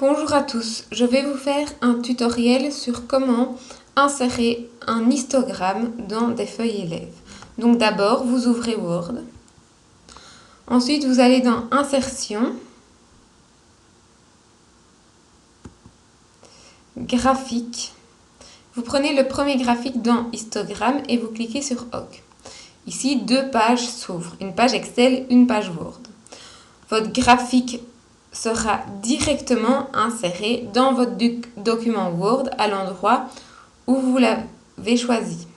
Bonjour à tous, je vais vous faire un tutoriel sur comment insérer un histogramme dans des feuilles élèves. Donc d'abord, vous ouvrez Word. Ensuite, vous allez dans Insertion, Graphique. Vous prenez le premier graphique dans Histogramme et vous cliquez sur OK. Ici, deux pages s'ouvrent, une page Excel, une page Word. Votre graphique sera directement inséré dans votre document Word à l'endroit où vous l'avez choisi.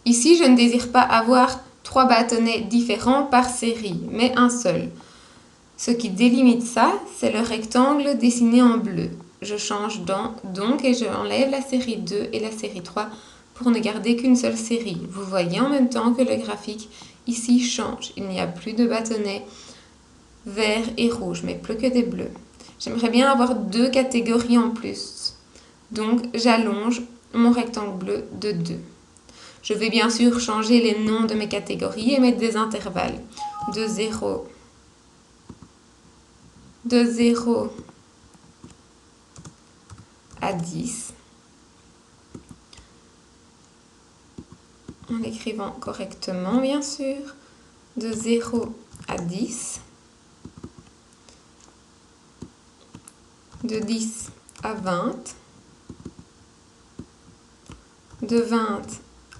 Ici, je ne désire pas avoir 3 bâtonnets différents par série, mais un seul. Ce qui délimite ça, c'est le rectangle dessiné en bleu. Je change donc et j'enlève la série 2 et la série 3 pour ne garder qu'une seule série. Vous voyez en même temps que le graphique ici change. Il n'y a plus de bâtonnets verts et rouges, mais plus que des bleus. J'aimerais bien avoir 2 catégories en plus. Donc j'allonge mon rectangle bleu de 2. Je vais bien sûr changer les noms de mes catégories et mettre des intervalles. De 0 à 10. En l'écrivant correctement, bien sûr. De 0 à 10. De 10 à 20. De 20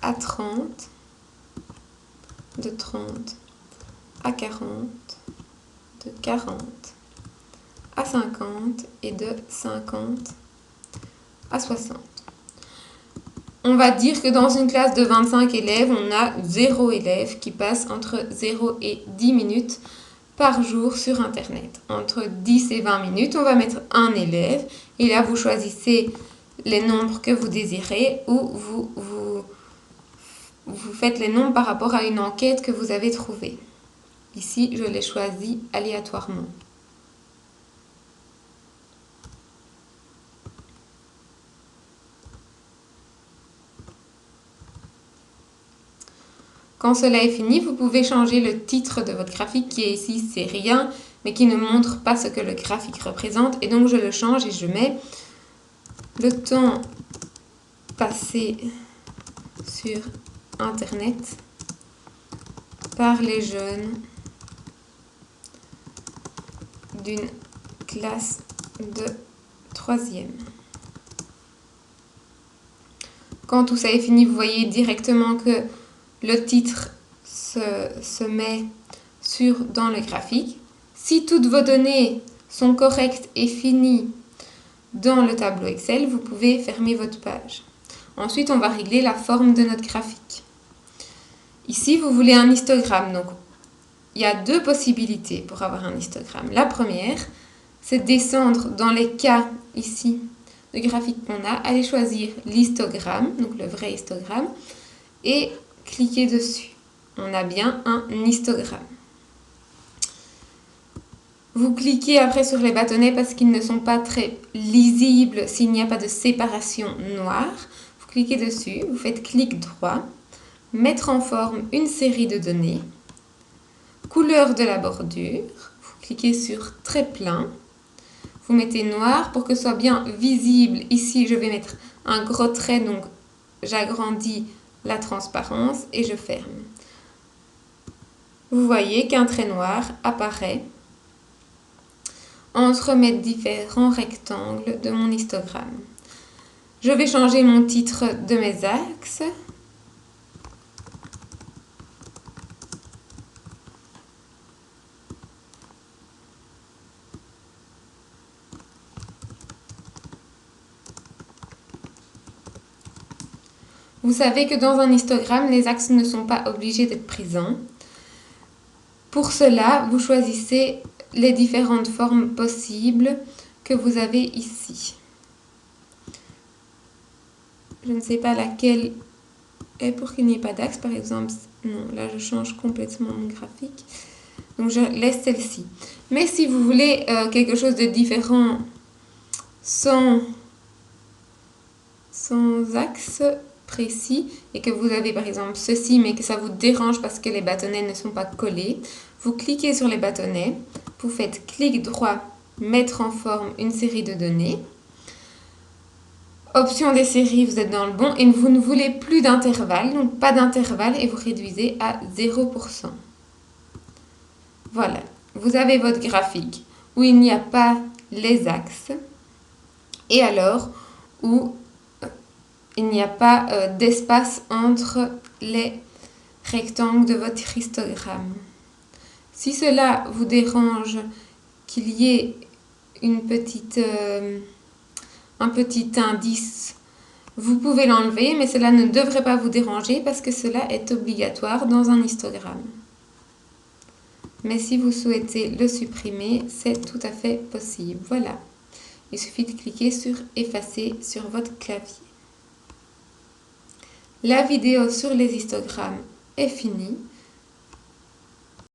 à 30. De 30 à 40. De 40 à 50 et de 50 à 60. On va dire que dans une classe de 25 élèves, on a 0 élève qui passe entre 0 et 10 minutes par jour sur Internet. Entre 10 et 20 minutes, on va mettre un élève. Et là, vous choisissez les nombres que vous désirez ou vous faites les nombres par rapport à une enquête que vous avez trouvée. Ici, je les choisis aléatoirement. Quand cela est fini, vous pouvez changer le titre de votre graphique qui est ici, c'est rien, mais qui ne montre pas ce que le graphique représente. Et donc, je le change et je mets le temps passé sur Internet par les jeunes d'une classe de 3e. Quand tout ça est fini, vous voyez directement que le titre se met dans le graphique. Si toutes vos données sont correctes et finies dans le tableau Excel, vous pouvez fermer votre page. Ensuite, on va régler la forme de notre graphique. Ici, vous voulez un histogramme. Donc, il y a 2 possibilités pour avoir un histogramme. La première, c'est de descendre dans les cas ici de graphique qu'on a, aller choisir l'histogramme, donc le vrai histogramme, et cliquez dessus. On a bien un histogramme. Vous cliquez après sur les bâtonnets parce qu'ils ne sont pas très lisibles s'il n'y a pas de séparation noire. Vous cliquez dessus, vous faites clic droit, mettre en forme une série de données, couleur de la bordure, vous cliquez sur trait plein, vous mettez noir pour que ce soit bien visible. Ici, je vais mettre un gros trait, donc j'agrandis la transparence et je ferme. Vous voyez qu'un trait noir apparaît entre mes différents rectangles de mon histogramme. Je vais changer mon titre de mes axes. Vous savez que dans un histogramme, les axes ne sont pas obligés d'être présents. Pour cela, vous choisissez les différentes formes possibles que vous avez ici. Je ne sais pas laquelle est pour qu'il n'y ait pas d'axe, par exemple. Non, là je change complètement mon graphique. Donc je laisse celle-ci. Mais si vous voulez quelque chose de différent sans axe précis et que vous avez par exemple ceci mais que ça vous dérange parce que les bâtonnets ne sont pas collés, vous cliquez sur les bâtonnets, vous faites clic droit, mettre en forme une série de données. Option des séries, vous êtes dans le bon et vous ne voulez plus d'intervalle, donc pas d'intervalle et vous réduisez à 0%. Voilà, vous avez votre graphique où il n'y a pas les axes et alors où il n'y a pas d'espace entre les rectangles de votre histogramme. Si cela vous dérange qu'il y ait un petit indice, vous pouvez l'enlever, mais cela ne devrait pas vous déranger parce que cela est obligatoire dans un histogramme. Mais si vous souhaitez le supprimer, c'est tout à fait possible. Voilà, il suffit de cliquer sur effacer sur votre clavier. La vidéo sur les histogrammes est finie.